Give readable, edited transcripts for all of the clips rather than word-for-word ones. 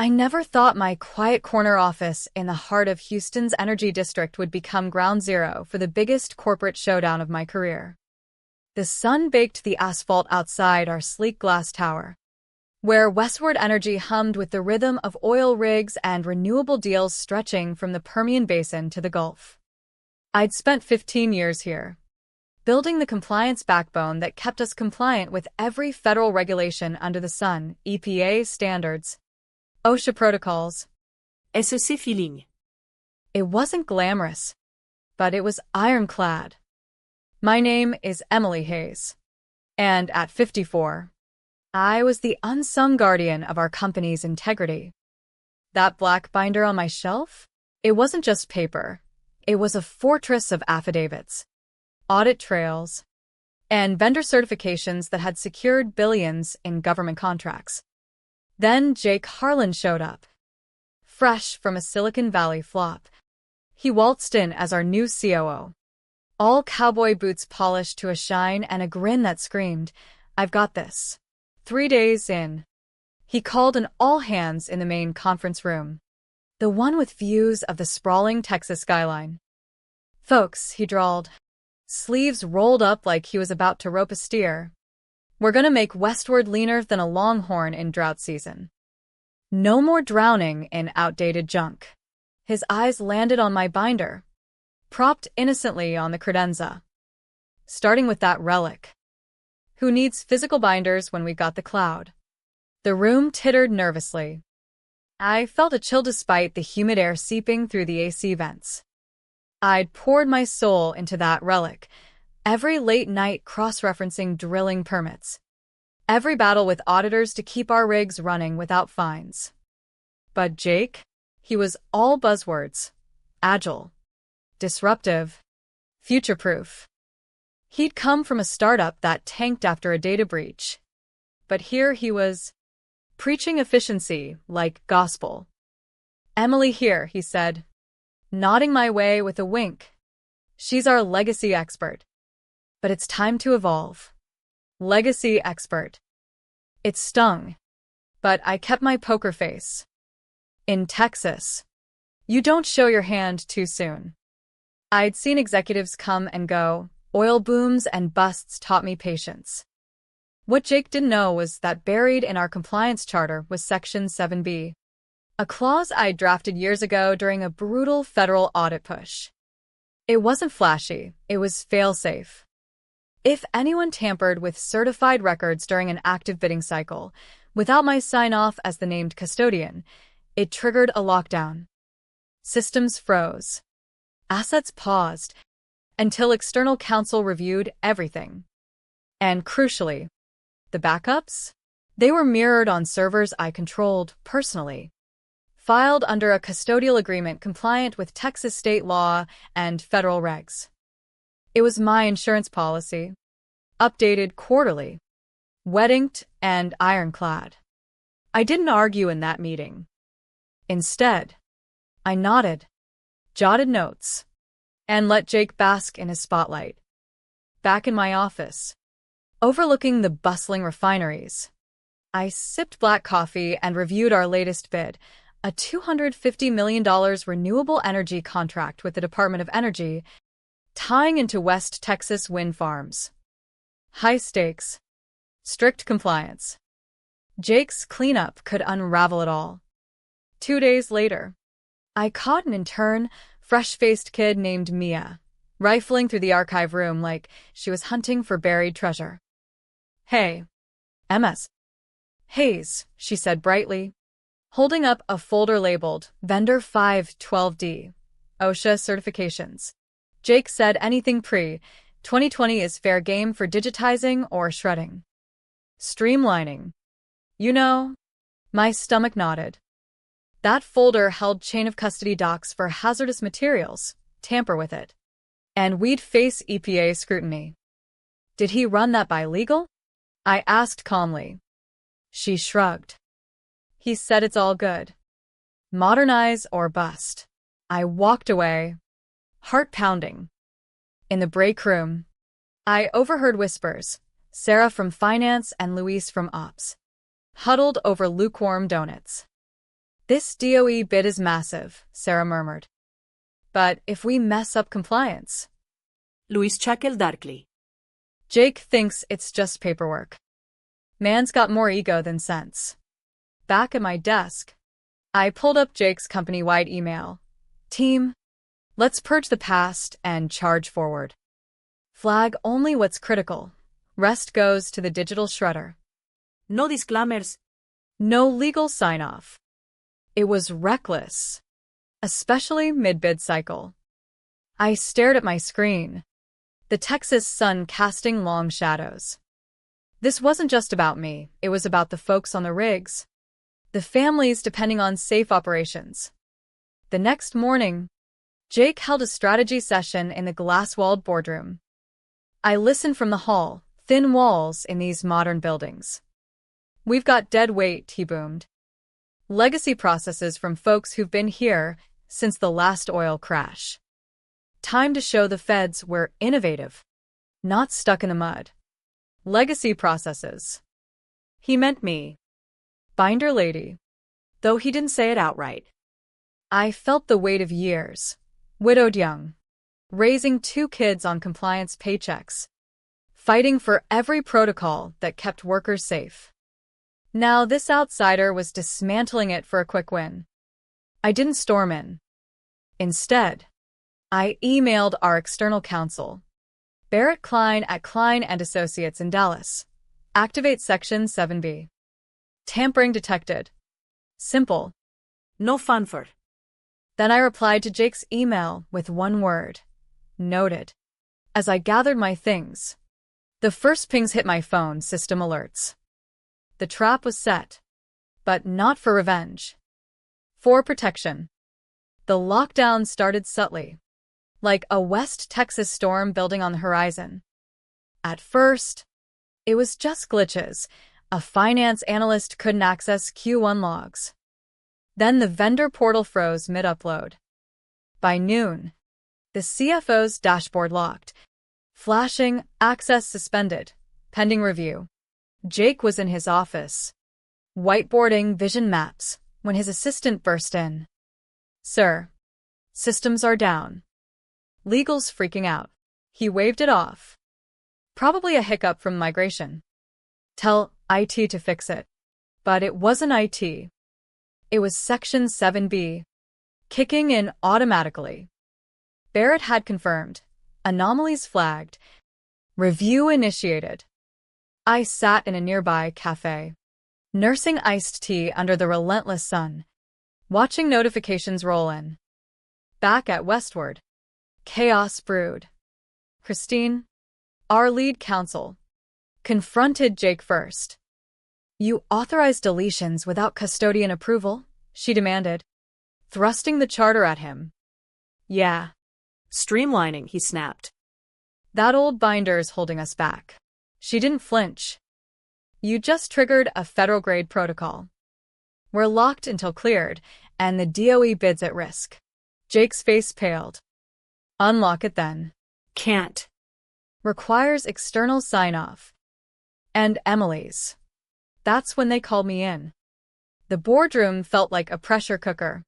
I never thought my quiet corner office in the heart of Houston's energy district would become ground zero for the biggest corporate showdown of my career. The sun baked the asphalt outside our sleek glass tower, where Westward Energy hummed with the rhythm of oil rigs and renewable deals stretching from the Permian Basin to the Gulf. I'd spent 15 years here, building the compliance backbone that kept us compliant with every federal regulation under the sun: EPA standards, OSHA protocols. SEC feeling. It wasn't glamorous, but it was ironclad. My name is Emily Hayes, and at 54, I was the unsung guardian of our company's integrity. That black binder on my shelf? It wasn't just paper. It was a fortress of affidavits, audit trails, and vendor certifications that had secured billions in government contracts. Then Jake Harlan showed up, fresh from a Silicon Valley flop. He waltzed in as our new COO, all cowboy boots polished to a shine and a grin that screamed, "I've got this." 3 days in, he called an all-hands in the main conference room, the one with views of the sprawling Texas skyline. "Folks," he drawled, sleeves rolled up like he was about to rope a steer, "we're gonna make Westward leaner than a longhorn in drought season. No more drowning in outdated junk." His eyes landed on my binder, propped innocently on the credenza. "Starting with that relic. Who needs physical binders when we got the cloud?" The room tittered nervously. I felt a chill despite the humid air seeping through the AC vents. I'd poured my soul into that relic, every late-night cross-referencing drilling permits, every battle with auditors to keep our rigs running without fines. But Jake? He was all buzzwords: agile, disruptive, future-proof. He'd come from a startup that tanked after a data breach. But here he was, preaching efficiency like gospel. "Emily here," he said, nodding my way with a wink. "She's our legacy expert. But it's time to evolve." Legacy expert. It stung, but I kept my poker face. In Texas, you don't show your hand too soon. I'd seen executives come and go. Oil booms and busts taught me patience. What Jake didn't know was that buried in our compliance charter was Section 7B, a clause I'd drafted years ago during a brutal federal audit push. It wasn't flashy, it was fail-safe. If anyone tampered with certified records during an active bidding cycle, without my sign-off as the named custodian, it triggered a lockdown. Systems froze. Assets paused, until external counsel reviewed everything. And crucially, the backups? They were mirrored on servers I controlled personally, filed under a custodial agreement compliant with Texas state law and federal regs. It was my insurance policy, updated quarterly, wet-inked and ironclad. I didn't argue in that meeting. Instead, I nodded, jotted notes, and let Jake bask in his spotlight. Back in my office, overlooking the bustling refineries, I sipped black coffee and reviewed our latest bid, a $250 million renewable energy contract with the Department of Energy, tying into West Texas wind farms. High stakes, strict compliance. Jake's cleanup could unravel it all. 2 days later, I caught an intern, fresh-faced kid named Mia, rifling through the archive room like she was hunting for buried treasure. "Hey, MS. Hayes," she said brightly, holding up a folder labeled Vendor 512D, OSHA certifications. Jake said anything pre-2020 is fair game for digitizing or shredding. Streamlining. You know, my stomach nodded. That folder held chain of custody docs for hazardous materials. Tamper with it, and we'd face EPA scrutiny. Did he run that by legal? I asked calmly. She shrugged. He said it's all good. Modernize or bust. I walked away, heart pounding. In the break room, I overheard whispers, Sarah from finance and Luis from ops, huddled over lukewarm donuts. This DOE bid is massive, Sarah murmured. But if we mess up compliance? Louis chuckled darkly. Jake thinks it's just paperwork. Man's got more ego than sense. Back at my desk, I pulled up Jake's company-wide email. Team, let's purge the past and charge forward. Flag only what's critical. Rest goes to the digital shredder. No disclaimers. No legal sign-off. It was reckless, especially mid-bid cycle. I stared at my screen, the Texas sun casting long shadows. This wasn't just about me, it was about the folks on the rigs, the families depending on safe operations. The next morning, Jake held a strategy session in the glass-walled boardroom. I listened from the hall, thin walls in these modern buildings. We've got dead weight, he boomed. Legacy processes from folks who've been here since the last oil crash. Time to show the feds we're innovative, not stuck in the mud. Legacy processes. He meant me. Binder lady. Though he didn't say it outright. I felt the weight of years. Widowed young. Raising 2 kids on compliance paychecks. Fighting for every protocol that kept workers safe. Now this outsider was dismantling it for a quick win. I didn't storm in. Instead, I emailed our external counsel, Barrett Klein at Klein & Associates in Dallas. Activate Section 7B. Tampering detected. Simple. No fanfare. Then I replied to Jake's email with one word. Noted. As I gathered my things, the first pings hit my phone system alerts. The trap was set, but not for revenge. For protection. The lockdown started subtly, like a West Texas storm building on the horizon. At first, it was just glitches. A finance analyst couldn't access Q1 logs. Then the vendor portal froze mid-upload. By noon, the CFO's dashboard locked, flashing access suspended, pending review. Jake was in his office, whiteboarding vision maps, when his assistant burst in. Sir, systems are down. Legal's freaking out. He waved it off. Probably a hiccup from migration. Tell IT to fix it. But it wasn't IT. It was Section 7B, kicking in automatically. Barrett had confirmed. Anomalies flagged. Review initiated. I sat in a nearby cafe, nursing iced tea under the relentless sun, watching notifications roll in. Back at Westward, chaos brewed. Christine, our lead counsel, confronted Jake first. You authorized deletions without custodian approval? She demanded, thrusting the charter at him. Yeah. Streamlining, he snapped. That old binder's holding us back. She didn't flinch. You just triggered a federal-grade protocol. We're locked until cleared, and the DOE bid's at risk. Jake's face paled. Unlock it then. Can't. Requires external sign-off. And Emily's. That's when they called me in. The boardroom felt like a pressure cooker.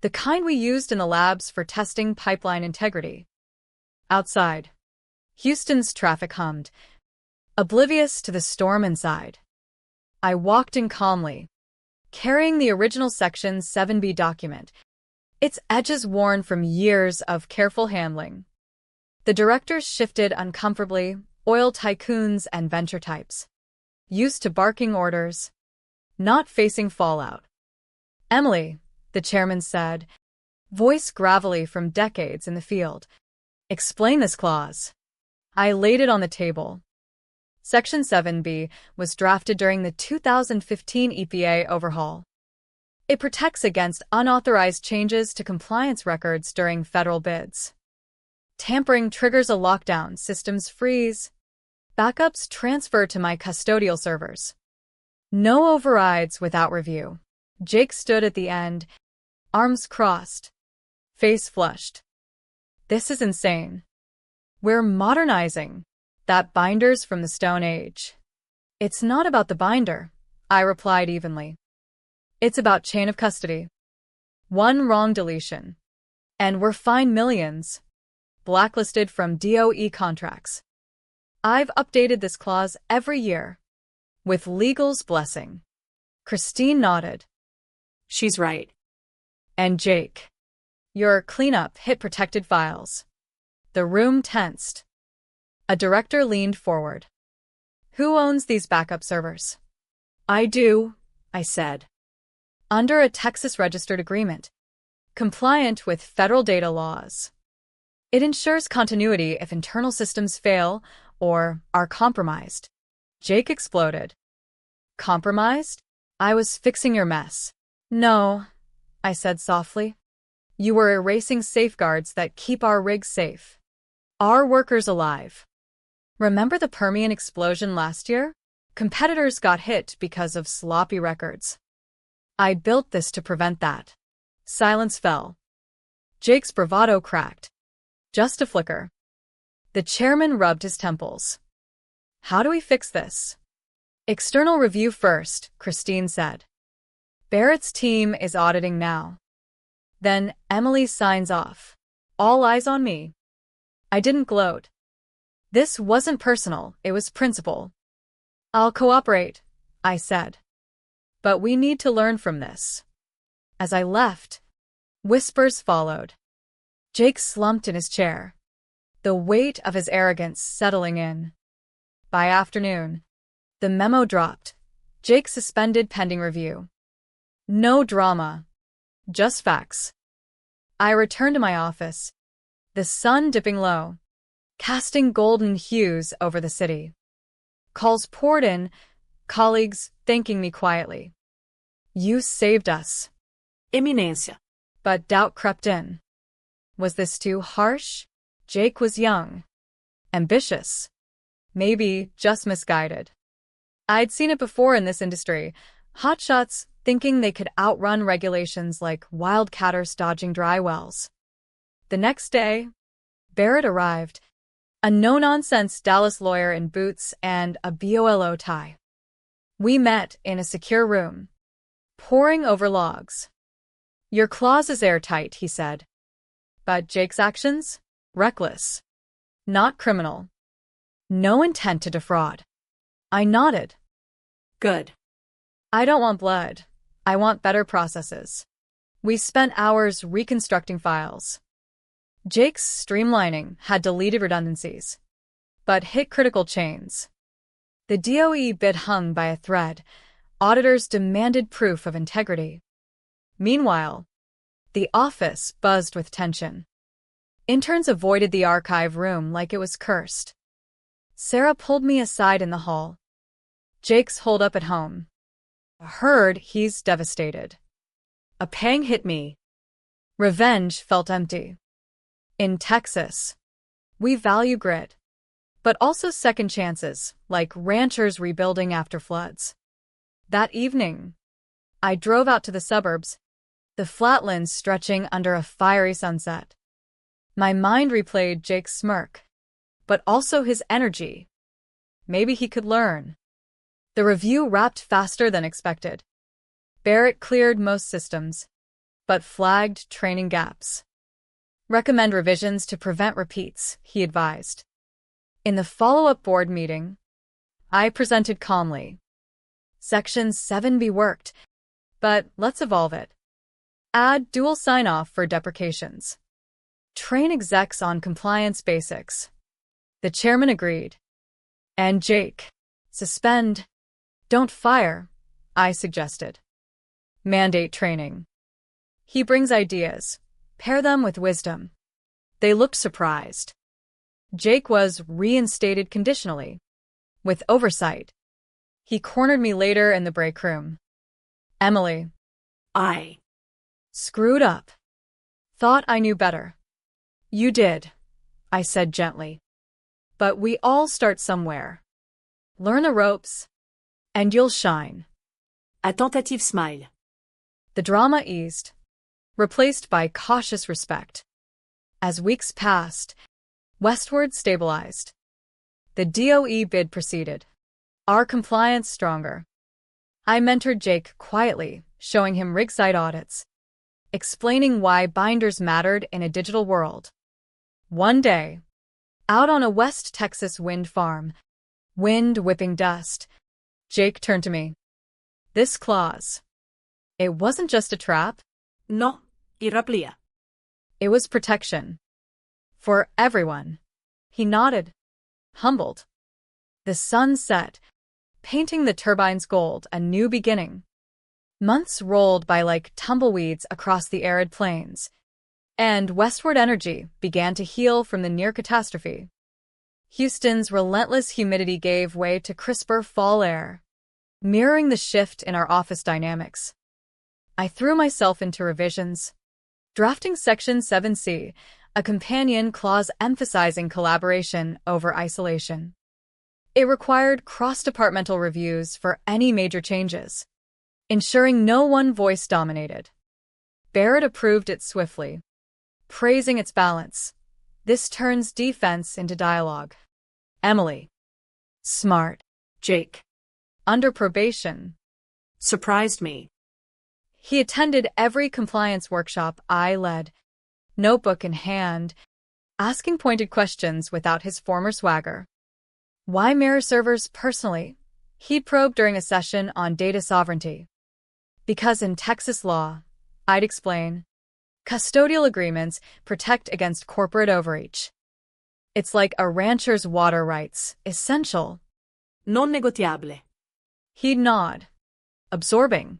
The kind we used in the labs for testing pipeline integrity. Outside, Houston's traffic hummed, oblivious to the storm inside. I walked in calmly, carrying the original Section 7B document, its edges worn from years of careful handling. The directors shifted uncomfortably, oil tycoons and venture types, used to barking orders, not facing fallout. Emily, the chairman said, voice gravelly from decades in the field, explain this clause. I laid it on the table. Section 7B was drafted during the 2015 EPA overhaul. It protects against unauthorized changes to compliance records during federal bids. Tampering triggers a lockdown, systems freeze. Backups transfer to my custodial servers. No overrides without review. Jake stood at the end, arms crossed, face flushed. This is insane. We're modernizing. That binder's from the Stone Age. It's not about the binder, I replied evenly. It's about chain of custody. One wrong deletion. And we're fined millions. Blacklisted from DOE contracts. I've updated this clause every year. With legal's blessing. Christine nodded. She's right. And Jake. Your cleanup hit protected files. The room tensed. A director leaned forward. Who owns these backup servers? I do, I said. Under a Texas registered agreement. Compliant with federal data laws. It ensures continuity if internal systems fail or are compromised. Jake exploded. Compromised? I was fixing your mess. No, I said softly. You were erasing safeguards that keep our rigs safe. Our workers alive. Remember the Permian explosion last year? Competitors got hit because of sloppy records. I built this to prevent that. Silence fell. Jake's bravado cracked. Just a flicker. The chairman rubbed his temples. How do we fix this? External review first, Christine said. Barrett's team is auditing now. Then Emily signs off. All eyes on me. I didn't gloat. This wasn't personal, it was principle. I'll cooperate, I said. But we need to learn from this. As I left, whispers followed. Jake slumped in his chair, the weight of his arrogance settling in. By afternoon, the memo dropped. Jake suspended pending review. No drama, just facts. I returned to my office, the sun dipping low, casting golden hues over the city. Calls poured in, colleagues thanking me quietly. You saved us. Eminencia. But doubt crept in. Was this too harsh? Jake was young. Ambitious. Maybe just misguided. I'd seen it before in this industry. Hotshots thinking they could outrun regulations like wildcatters dodging dry wells. The next day, Barrett arrived. A no-nonsense Dallas lawyer in boots and a BOLO tie. We met in a secure room, poring over logs. Your clause is airtight, he said. But Jake's actions? Reckless. Not criminal. No intent to defraud. I nodded. Good. I don't want blood. I want better processes. We spent hours reconstructing files. Jake's streamlining had deleted redundancies, but hit critical chains. The DOE bid hung by a thread. Auditors demanded proof of integrity. Meanwhile, the office buzzed with tension. Interns avoided the archive room like it was cursed. Sarah pulled me aside in the hall. Jake's holed up at home. Heard he's devastated. A pang hit me. Revenge felt empty. In Texas, we value grit, but also second chances, like ranchers rebuilding after floods. That evening, I drove out to the suburbs, the flatlands stretching under a fiery sunset. My mind replayed Jake's smirk, but also his energy. Maybe he could learn. The review wrapped faster than expected. Barrett cleared most systems, but flagged training gaps. Recommend revisions to prevent repeats, he advised. In the follow-up board meeting, I presented calmly. Section 7 be worked, but let's evolve it. Add dual sign-off for deprecations. Train execs on compliance basics. The chairman agreed. And Jake, suspend. Don't fire, I suggested. Mandate training. He brings ideas. Pair them with wisdom. They looked surprised. Jake was reinstated conditionally, with oversight. He cornered me later in the break room. Emily. I Screwed up. Thought I knew better. You did, I said gently. But we all start somewhere. Learn the ropes, and you'll shine. A tentative smile. The drama eased, replaced by cautious respect. As weeks passed, Westward stabilized. The DOE bid proceeded. Our compliance stronger. I mentored Jake quietly, showing him rig site audits, explaining why binders mattered in a digital world. One day, out on a West Texas wind farm, wind whipping dust, Jake turned to me. This clause. It wasn't just a trap. No, iraplia. It was protection. For everyone. He nodded, humbled. The sun set, painting the turbines gold, a new beginning. Months rolled by like tumbleweeds across the arid plains, and westward energy began to heal from the near catastrophe. Houston's relentless humidity gave way to crisper fall air, mirroring the shift in our office dynamics. I threw myself into revisions, drafting Section 7C, a companion clause emphasizing collaboration over isolation. It required cross-departmental reviews for any major changes, ensuring no one voice dominated. Barrett approved it swiftly, praising its balance. This turns defense into dialogue. Emily. Smart. Jake. Under probation. Surprised me. He attended every compliance workshop I led, notebook in hand, asking pointed questions without his former swagger. Why mirror servers personally? He'd probe during a session on data sovereignty. Because in Texas law, I'd explain, custodial agreements protect against corporate overreach. It's like a rancher's water rights, essential. Non negotiable. He'd nod, absorbing.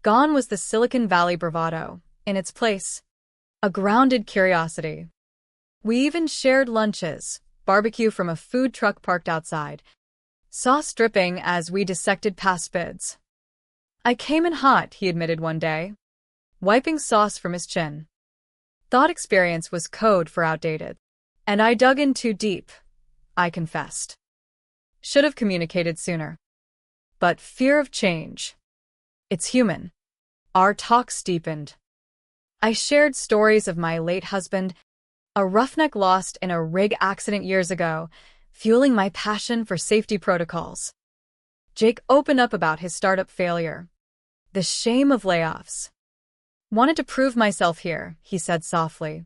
Gone was the Silicon Valley bravado. In its place, a grounded curiosity. We even shared lunches, barbecue from a food truck parked outside, sauce dripping as we dissected past bids. I came in hot, he admitted one day, wiping sauce from his chin. Thought experience was code for outdated. And I dug in too deep, I confessed. Should have communicated sooner. But fear of change. It's human. Our talks deepened. I shared stories of my late husband, a roughneck lost in a rig accident years ago, fueling my passion for safety protocols. Jake opened up about his startup failure. The shame of layoffs. Wanted to prove myself here, he said softly.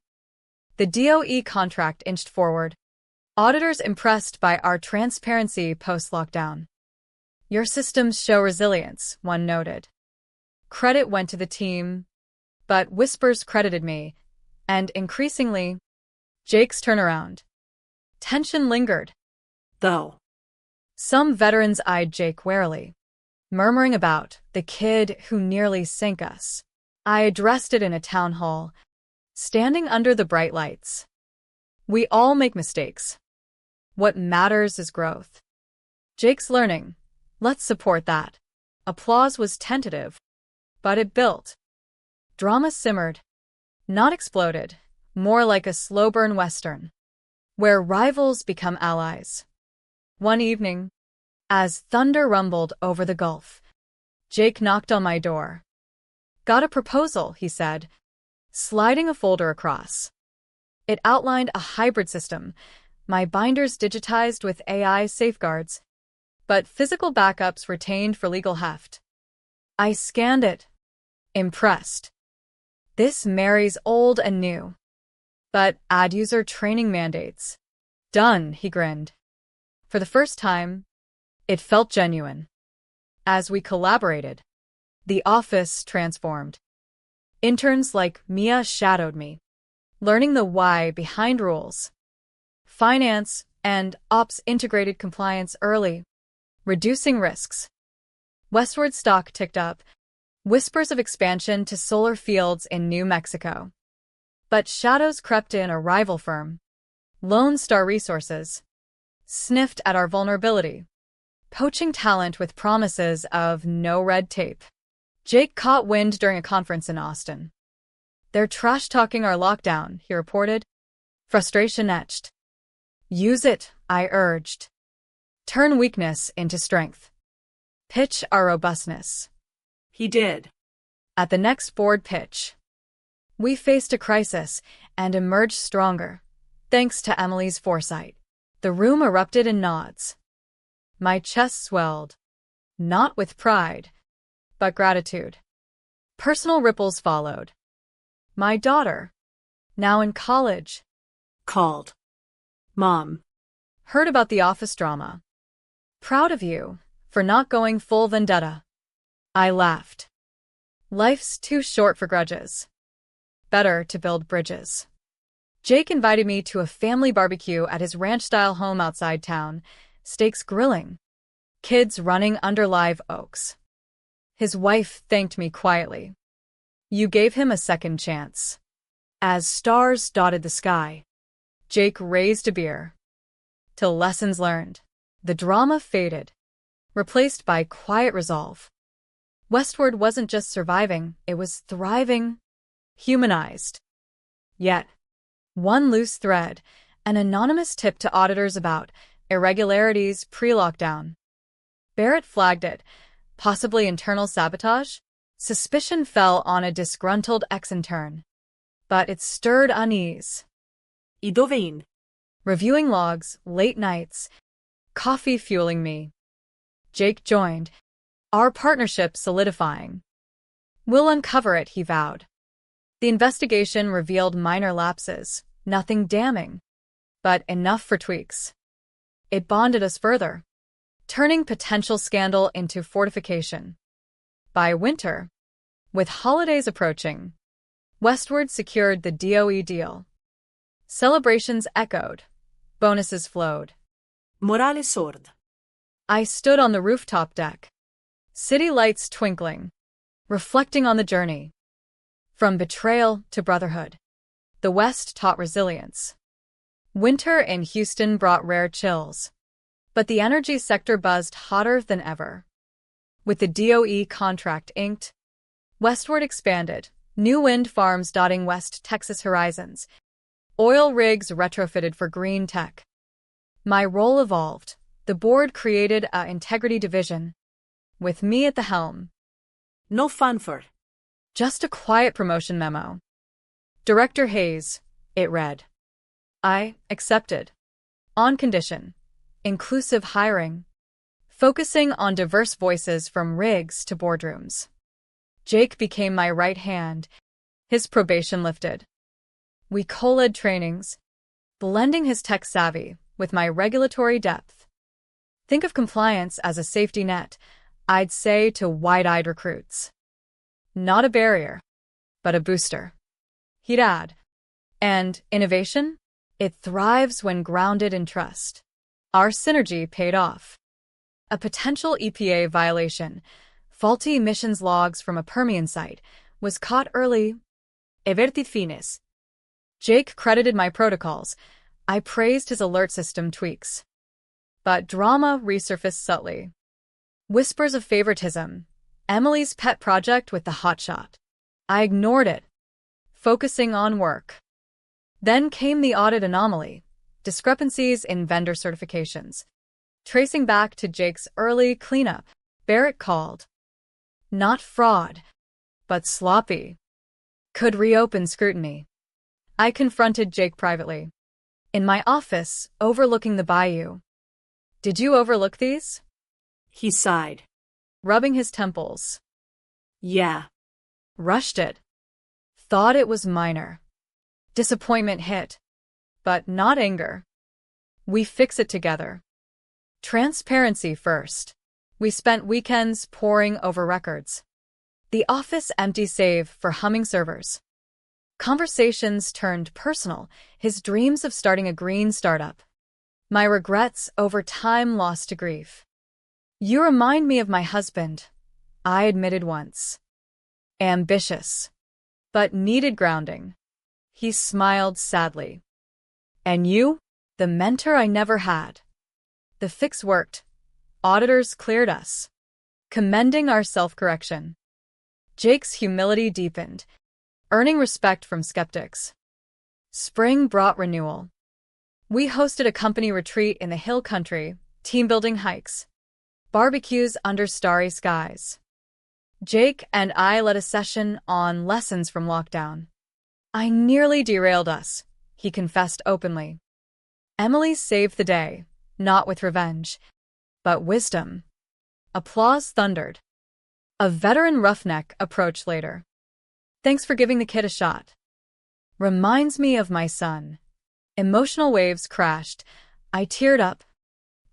The DOE contract inched forward. Auditors impressed by our transparency post-lockdown. Your systems show resilience, one noted. Credit went to the team, but whispers credited me, and increasingly, Jake's turnaround. Tension lingered. Though. Some veterans eyed Jake warily, murmuring about the kid who nearly sank us. I addressed it in a town hall, standing under the bright lights. We all make mistakes. What matters is growth. Jake's learning. Let's support that. Applause was tentative, but it built. Drama simmered. Not exploded, more like a slow-burn western, where rivals become allies. One evening, as thunder rumbled over the Gulf, Jake knocked on my door. Got a proposal, he said, sliding a folder across. It outlined a hybrid system, my binders digitized with AI safeguards, but physical backups retained for legal heft. I scanned it, impressed. This marries old and new. But add user training mandates. Done, he grinned. For the first time, it felt genuine. As we collaborated, the office transformed. Interns like Mia shadowed me, learning the why behind rules. Finance and ops integrated compliance early, reducing risks. Westward stock ticked up, whispers of expansion to solar fields in New Mexico. But shadows crept in. A rival firm, Lone Star Resources, sniffed at our vulnerability, poaching talent with promises of no red tape. Jake caught wind during a conference in Austin. They're trash-talking our lockdown, he reported. Frustration etched. Use it, I urged. Turn weakness into strength. Pitch our robustness. He did. At the next board pitch, we faced a crisis and emerged stronger, thanks to Emily's foresight. The room erupted in nods. My chest swelled, not with pride, but gratitude. Personal ripples followed. My daughter, now in college, Called. Mom. heard about the office drama. Proud of you for not going full vendetta. I laughed. Life's too short for grudges. Better to build bridges. Jake invited me to a family barbecue at his ranch-style home outside town, steaks grilling, kids running under live oaks. His wife thanked me quietly. You gave him a second chance. As stars dotted the sky, Jake raised a beer. Till lessons learned, the drama faded, replaced by quiet resolve. Westward wasn't just surviving, it was thriving, humanized. Yet, one loose thread, an anonymous tip to auditors about irregularities pre-lockdown. Barrett flagged it, possibly internal sabotage. Suspicion fell on a disgruntled ex-intern. But it stirred unease. I dove in? Reviewing logs, late nights, coffee fueling me. Jake joined, our partnership solidifying. We'll uncover it, he vowed. The investigation revealed minor lapses, nothing damning, but enough for tweaks. It bonded us further, turning potential scandal into fortification. By winter, with holidays approaching, Westward secured the DOE deal. Celebrations echoed, bonuses flowed. Morale soared. I stood on the rooftop deck, city lights twinkling, reflecting on the journey. From betrayal to brotherhood, the West taught resilience. Winter in Houston brought rare chills, but the energy sector buzzed hotter than ever. With the DOE contract inked, Westward expanded, new wind farms dotting West Texas horizons, oil rigs retrofitted for green tech. My role evolved. The board created a integrity division, with me at the helm. No fanfare. Just a quiet promotion memo. Director Hayes, it read. I accepted. On condition. Inclusive hiring. Focusing on diverse voices from rigs to boardrooms. Jake became my right hand. His probation lifted. We co-led trainings, blending his tech savvy with my regulatory depth. Think of compliance as a safety net, I'd say to wide-eyed recruits. Not a barrier, but a booster. He'd add. And innovation? It thrives when grounded in trust. Our synergy paid off. A potential EPA violation, faulty emissions logs from a Permian site, was caught early. Everti fines. Jake credited my protocols. I praised his alert system tweaks. But drama resurfaced subtly. Whispers of favoritism. Emily's pet project with the hotshot. I ignored it, focusing on work. Then came the audit anomaly, discrepancies in vendor certifications. Tracing back to Jake's early cleanup, Barrett called. Not fraud, but sloppy. Could reopen scrutiny. I confronted Jake privately. In my office, overlooking the bayou. Did you overlook these? He sighed. Rubbing his temples. Yeah. Rushed it. Thought it was minor. Disappointment hit. But not anger. We fix it together. Transparency first. We spent weekends poring over records. The office empty save for humming servers. Conversations turned personal, his dreams of starting a green startup. My regrets over time lost to grief. You remind me of my husband, I admitted once. Ambitious, but needed grounding. He smiled sadly. And you? The mentor I never had. The fix worked. Auditors cleared us, commending our self-correction. Jake's humility deepened, earning respect from skeptics. Spring brought renewal. We hosted a company retreat in the hill country, team-building hikes, barbecues under starry skies. Jake and I led a session on lessons from lockdown. I nearly derailed us, he confessed openly. Emily saved the day, not with revenge, but wisdom. Applause thundered. A veteran roughneck approached later. Thanks for giving the kid a shot. Reminds me of my son. Emotional waves crashed. I teared up,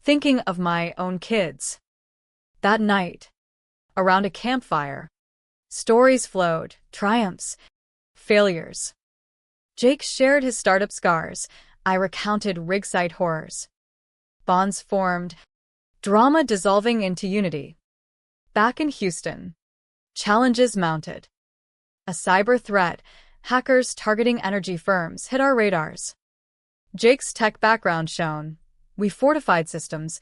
thinking of my own kids. That night, around a campfire, stories flowed, triumphs, failures. Jake shared his startup scars. I recounted rig site horrors. Bonds formed, drama dissolving into unity. Back in Houston, challenges mounted. A cyber threat, hackers targeting energy firms, hit our radars. Jake's tech background shone. We fortified systems,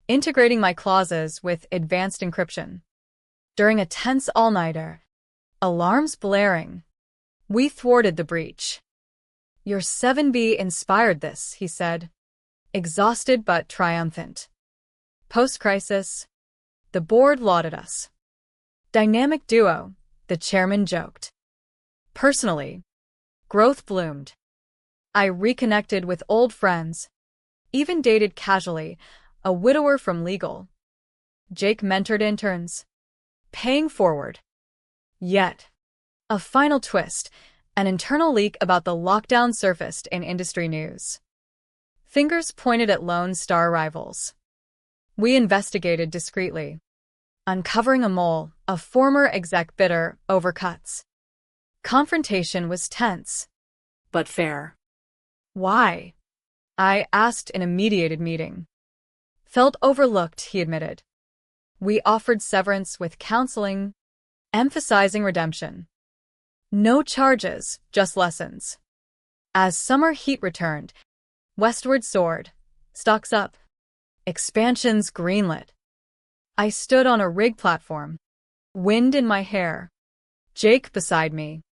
integrating my clauses with advanced encryption. During a tense all-nighter, alarms blaring, we thwarted the breach. Your 7B inspired this, he said, exhausted but triumphant. Post-crisis, the board lauded us. Dynamic duo, the chairman joked. Personally, growth bloomed. I reconnected with old friends, even dated casually, a widower from legal. Jake mentored interns, paying forward. Yet, a final twist, an internal leak about the lockdown surfaced in industry news. Fingers pointed at Lone Star rivals. We investigated discreetly, uncovering a mole, a former exec bitter over cuts. Confrontation was tense, But fair. Why? I asked in a mediated meeting. Felt overlooked, he admitted. We offered severance with counseling, emphasizing redemption. No charges, just lessons. As summer heat returned, westward soared, stocks up, expansions greenlit. I stood on a rig platform, wind in my hair, Jake beside me.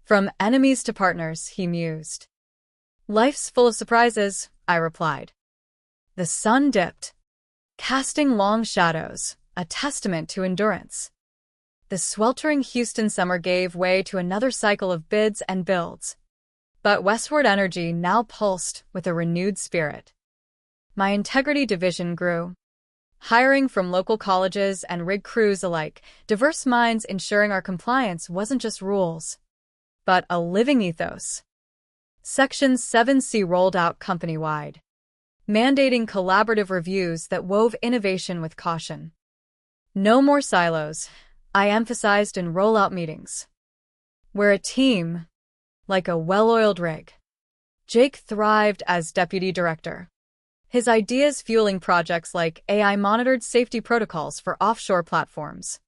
From enemies to partners, he mused. Life's full of surprises, I replied. The sun dipped, casting long shadows, a testament to endurance. The sweltering Houston summer gave way to another cycle of bids and builds. But westward energy now pulsed with a renewed spirit. My integrity division grew, hiring from local colleges and rig crews alike, diverse minds ensuring our compliance wasn't just rules, but a living ethos. Section 7C rolled out company-wide, mandating collaborative reviews that wove innovation with caution. No more silos, I emphasized in rollout meetings. We're a team, like a well-oiled rig. Jake thrived as deputy director, his ideas fueling projects like AI-monitored safety protocols for offshore platforms.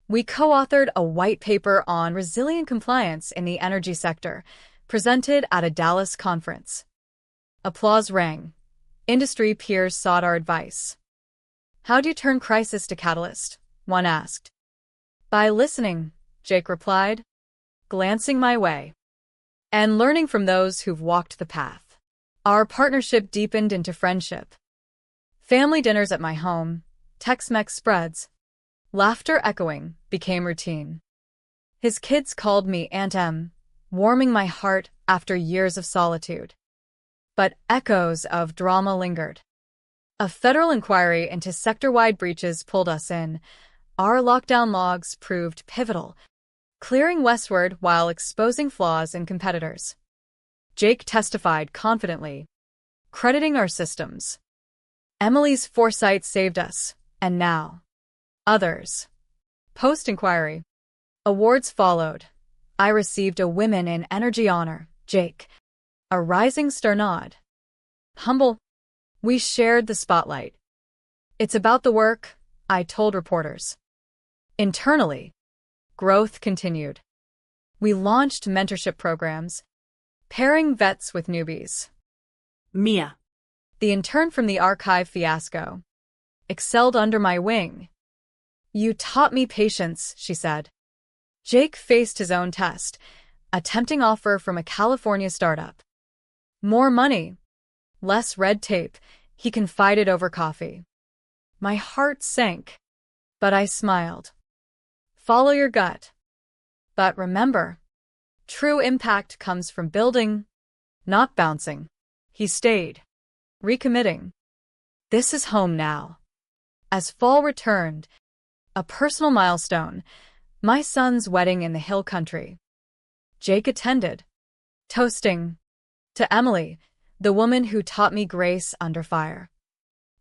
We co-authored a white paper on resilient compliance in the energy sector, presented at a Dallas conference. Applause rang. Industry peers sought our advice. How do you turn crisis to catalyst? One asked. By listening, Jake replied, glancing my way, and learning from those who've walked the path. Our partnership deepened into friendship. Family dinners at my home, Tex-Mex spreads, laughter echoing, became routine. His kids called me Aunt Em, warming my heart after years of solitude. But echoes of drama lingered. A federal inquiry into sector-wide breaches pulled us in. Our lockdown logs proved pivotal, clearing westward while exposing flaws in competitors. Jake testified confidently, crediting our systems. Emily's foresight saved us, and now, others. Post-inquiry, awards followed. I received a Women in Energy honor, Jake, a rising star nod. Humble, we shared the spotlight. It's about the work, I told reporters. Internally, growth continued. We launched mentorship programs, pairing vets with newbies. Mia. The intern from the archive fiasco excelled under my wing. You taught me patience, she said. Jake faced his own test, a tempting offer from a California startup. More money, less red tape, he confided over coffee. My heart sank, but I smiled. Follow your gut. But remember, true impact comes from building, not bouncing. He stayed, recommitting. This is home now. As fall returned, A personal milestone. My son's wedding in the hill country. Jake attended, toasting to Emily, the woman who taught me grace under fire.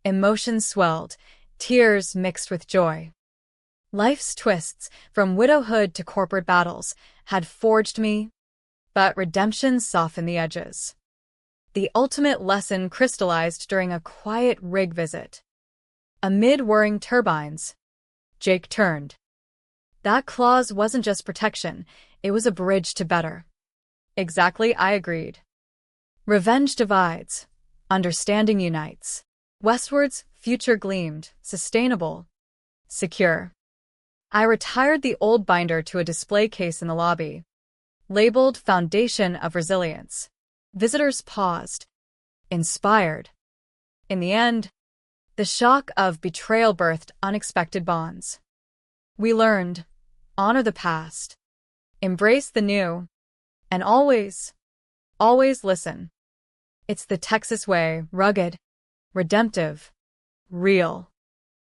Emotions swelled, tears mixed with joy. Life's twists, from widowhood to corporate battles, had forged me, but redemption softened the edges. The ultimate lesson crystallized during a quiet rig visit. Amid whirring turbines, Jake turned. That clause wasn't just protection, it was a bridge to better. Exactly, I agreed. Revenge divides, understanding unites. Westward's future gleamed, sustainable, secure. I retired the old binder to a display case in the lobby, labeled Foundation of Resilience. Visitors paused, inspired. In the end, the shock of betrayal birthed unexpected bonds. We learned, honor the past, embrace the new, and always listen. It's the Texas way, rugged, redemptive, real.